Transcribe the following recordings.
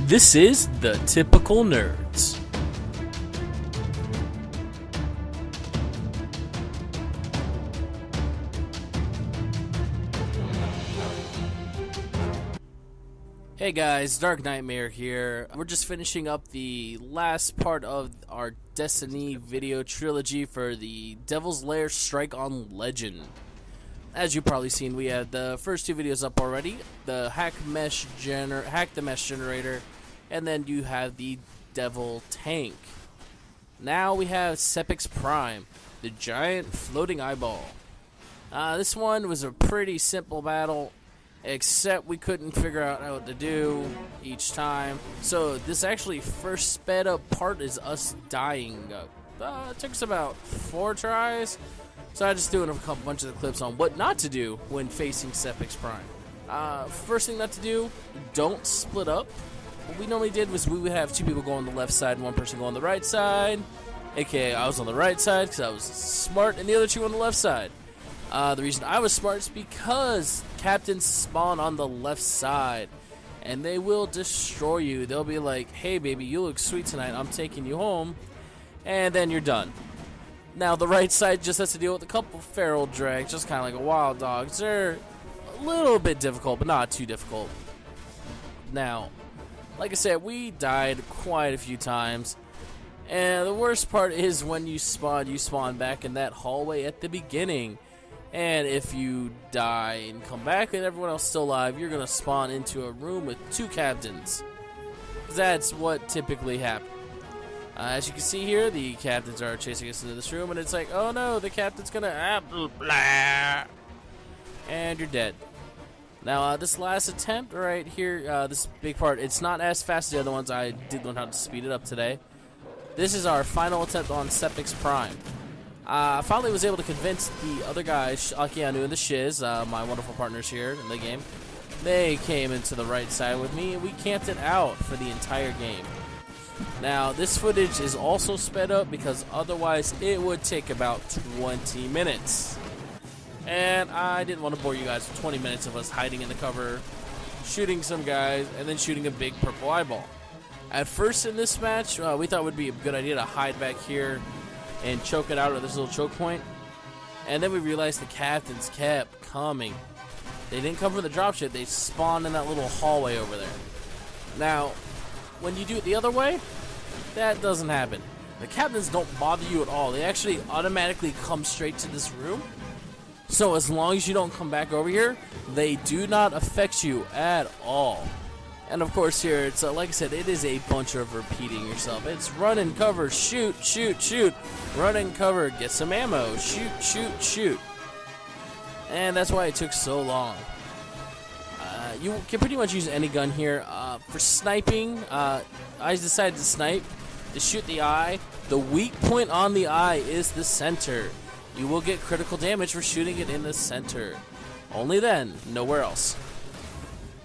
This is The Typical Nerds. Hey guys, Dark Nightmare here. We're just finishing up the last part of our Destiny video trilogy for the Devil's Lair Strike on Legend. As you've probably seen, we had the first two videos up already, the Hack the Mesh Generator, and then you have the Devil Tank. Now we have Sepix Prime, the giant floating eyeball. This one was a pretty simple battle, except we couldn't figure out what to do each time. So this actually first sped up part is us dying. It took us about 4 tries. So I just doing a bunch of the clips on what not to do when facing Sepix Prime. First thing not to do, don't split up. What we normally did was we would have 2 people go on the left side and 1 person go on the right side. AKA I was on the right side because I was smart and the other 2 on the left side. The reason I was smart is because captains spawn on the left side and they will destroy you. They'll be like, hey baby, you look sweet tonight, I'm taking you home, and then you're done. Now the right side just has to deal with a couple feral drags, just kind of like a wild dog. They're a little bit difficult, but not too difficult. Now, like I said, we died quite a few times, and the worst part is when you spawn back in that hallway at the beginning. And if you die and come back and everyone else is still alive, you're going to spawn into a room with 2 captains. That's what typically happens. As you can see here, the captains are chasing us into this room, and it's like, oh no, the captain's going to blah, and you're dead. Now, this last attempt right here, this big part, it's not as fast as the other ones. I did learn how to speed it up today. This is our final attempt on Sepix Prime. I finally was able to convince the other guys, Akianu and the Shiz, my wonderful partners here in the game. They came into the right side with me, and we camped it out for the entire game. Now, this footage is also sped up because otherwise it would take about 20 minutes. And I didn't want to bore you guys with 20 minutes of us hiding in the cover, shooting some guys, and then shooting a big purple eyeball. At first in this match, we thought it would be a good idea to hide back here and choke it out at this little choke point. And then we realized the captains kept coming. They didn't come from the dropship, they spawned in that little hallway over there. Now, when you do it the other way, that doesn't happen. The captains don't bother you at all. They actually automatically come straight to this room. So as long as you don't come back over here, they do not affect you at all. And of course here, it's like I said, it is a bunch of repeating yourself. It's run and cover, shoot, shoot, shoot. Run and cover, get some ammo, shoot, shoot, shoot. And that's why it took so long. You can pretty much use any gun here. For sniping, I decided to snipe, to shoot the eye. The weak point on the eye is the center. You will get critical damage for shooting it in the center. Only then, nowhere else.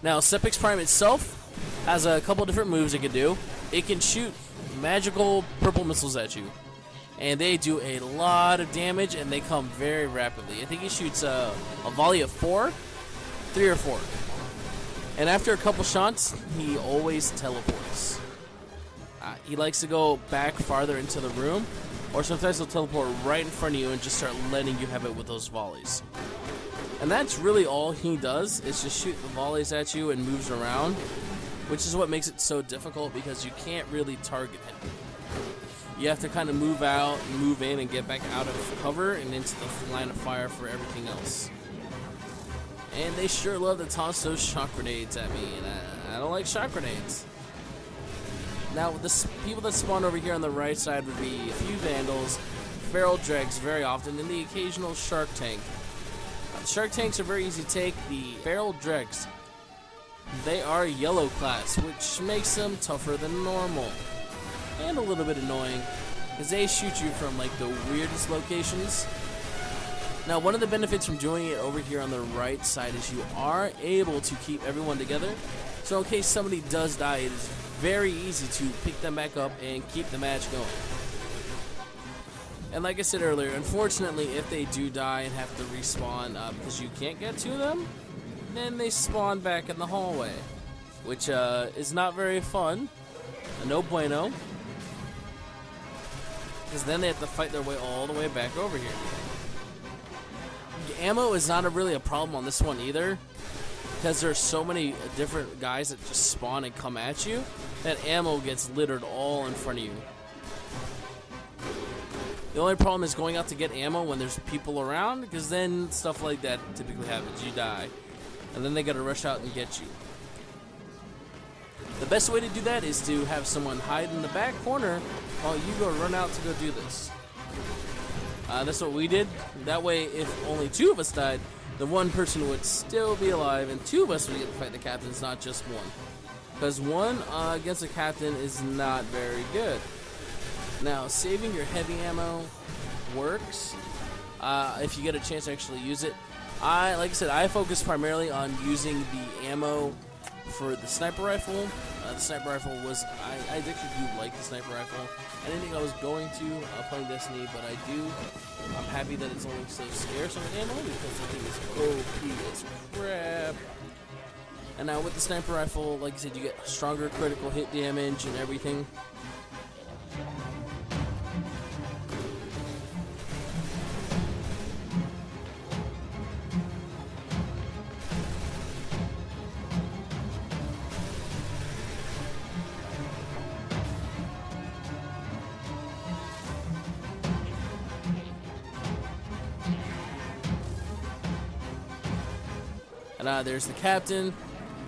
Now, Sepix Prime itself has a couple different moves it can do. It can shoot magical purple missiles at you, and they do a lot of damage, and they come very rapidly. I think he shoots a volley of 3 or 4. And after a couple shots, he always teleports. He likes to go back farther into the room, or sometimes he'll teleport right in front of you and just start letting you have it with those volleys. And that's really all he does, is just shoot the volleys at you and moves around, which is what makes it so difficult because you can't really target him. You have to kind of move out, move in, and get back out of cover and into the line of fire for everything else. And they sure love to toss those shock grenades at me, and I don't like shock grenades. Now, the people that spawn over here on the right side would be a few vandals, feral dregs very often, and the occasional shark tank. Shark tanks are very easy to take. The feral dregs, they are yellow class, which makes them tougher than normal. And a little bit annoying, because they shoot you from like the weirdest locations. Now, one of the benefits from doing it over here on the right side is you are able to keep everyone together. So in case somebody does die, it is very easy to pick them back up and keep the match going. And like I said earlier, unfortunately, if they do die and have to respawn because you can't get to them, then they spawn back in the hallway. which is not very fun. No bueno. Because then they have to fight their way all the way back over here. Ammo is not really a problem on this one either, because there's so many different guys that just spawn and come at you that ammo gets littered all in front of you. The only problem is going out to get ammo when there's people around, because then stuff like that typically happens. You die, and then they gotta rush out and get you. The best way to do that is to have someone hide in the back corner while you go run out to go do this. That's what we did. That way, if only 2 of us died, the one person would still be alive, and 2 of us would get to fight the captains, not just one. Because 1 against a captain is not very good. Now, saving your heavy ammo works if you get a chance to actually use it. Like I said, I focus primarily on using the ammo for the sniper rifle. The sniper rifle was, I actually do like the sniper rifle. I didn't think I was going to playing Destiny, but I do. I'm happy that it's only so scarce on ammo because the thing is OP as crap. And now with the sniper rifle, like I said, you get stronger critical hit damage and everything. And there's the captain.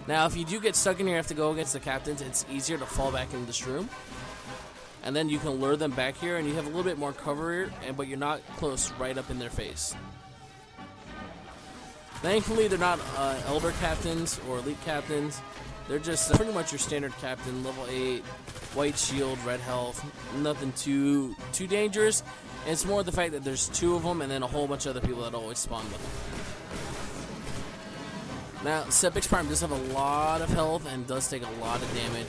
Now, if you do get stuck in here and have to go against the captains, it's easier to fall back into this room. And then you can lure them back here, and you have a little bit more cover, but you're not close right up in their face. Thankfully, they're not Elder captains or elite captains. They're just pretty much your standard captain, level 8, white shield, red health, nothing too dangerous. And it's more the fact that there's 2 of them and then a whole bunch of other people that always spawn with them. Now, Sepix Prime does have a lot of health and does take a lot of damage,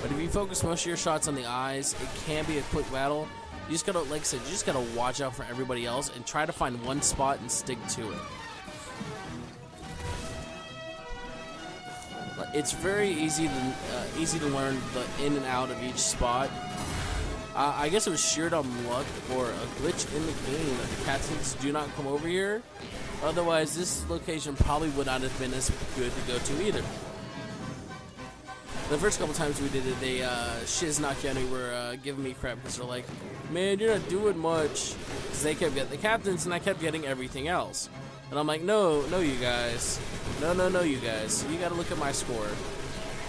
but if you focus most of your shots on the eyes, it can be a quick battle. You just gotta, like I said, you just gotta watch out for everybody else and try to find one spot and stick to it. It's very easy to learn the in and out of each spot. I guess it was sheer dumb luck or a glitch in the game that the captains do not come over here. Otherwise, this location probably would not have been as good to go to either. The first couple times we did it, they Shiz Nakiani were giving me crap because they're like, "Man, you're not doing much." Because they kept getting the captains and I kept getting everything else. And I'm like, no, you guys. No, you guys. You gotta look at my score.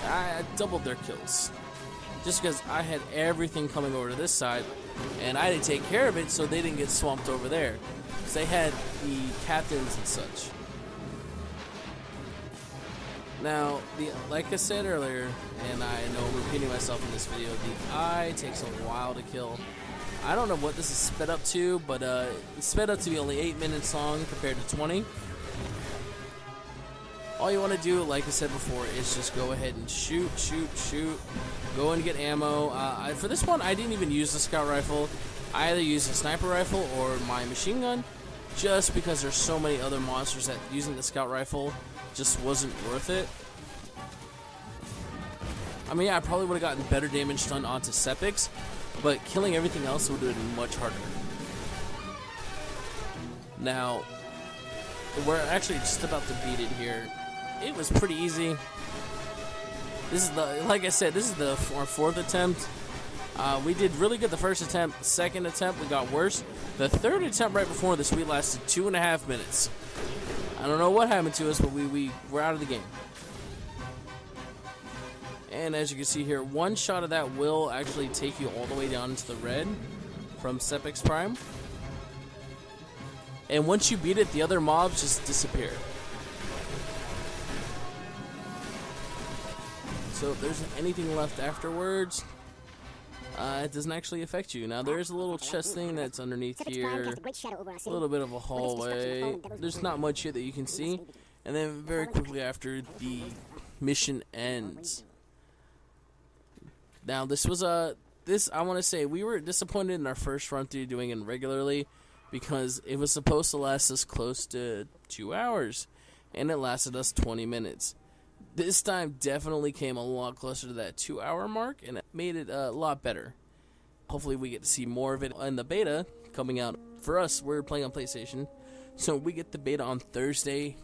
I doubled their kills. Just because I had everything coming over to this side, and I didn't take care of it, so they didn't get swamped over there. Because they had the captains and such. Now, like I said earlier, and I know I'm repeating myself in this video, the eye takes a while to kill. I don't know what this is sped up to, but it's sped up to be only 8 minutes long compared to 20. All you want to do, like I said before, is just go ahead and shoot. Go and get ammo. For this one, I didn't even use the scout rifle. I either used a sniper rifle or my machine gun, just because there's so many other monsters that using the scout rifle just wasn't worth it. I mean, yeah, I probably would have gotten better damage done onto Sepix, but killing everything else would have been much harder. Now, we're actually just about to beat it here. It was pretty easy. This is like I said, this is our 4th attempt. We did really good the first attempt. The second attempt, we got worse. The third attempt right before this, we lasted 2.5 minutes. I don't know what happened to us, but we were out of the game. And as you can see here, one shot of that will actually take you all the way down into the red from Sepix Prime. And once you beat it, the other mobs just disappear. So if there's anything left afterwards, it doesn't actually affect you. Now there is a little chest thing that's underneath here, a little bit of a hallway. There's not much here that you can see. And then very quickly after, the mission ends. Now this was I want to say we were disappointed in our first run through doing it regularly, because it was supposed to last us close to 2 hours, and it lasted us 20 minutes. This time definitely came a lot closer to that 2 hour mark, and it made it a lot better. Hopefully we get to see more of it in the beta coming out. For us, we're playing on PlayStation, so we get the beta on Thursday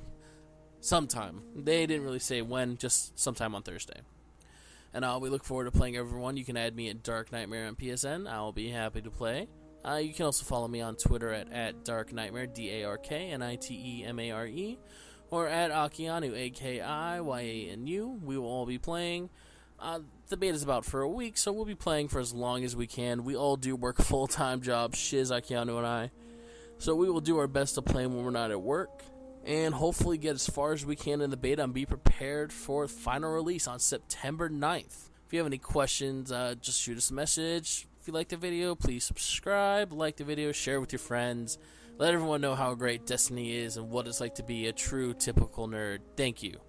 sometime. They didn't really say when, just sometime on Thursday. And we look forward to playing everyone. You can add me at Dark Nightmare on PSN. I'll be happy to play. You can also follow me on Twitter at Dark Nightmare, DarkNightmare, or at Akianu, AKIYANU. We will all be playing. The beta is about for a week, so we'll be playing for as long as we can. We all do work full-time jobs, Shiz, Akianu, and I. So we will do our best to play when we're not at work, and hopefully get as far as we can in the beta and be prepared for final release on September 9th. If you have any questions, just shoot us a message. If you like the video, please subscribe, like the video, share with your friends. Let everyone know how great Destiny is and what it's like to be a true typical nerd. Thank you.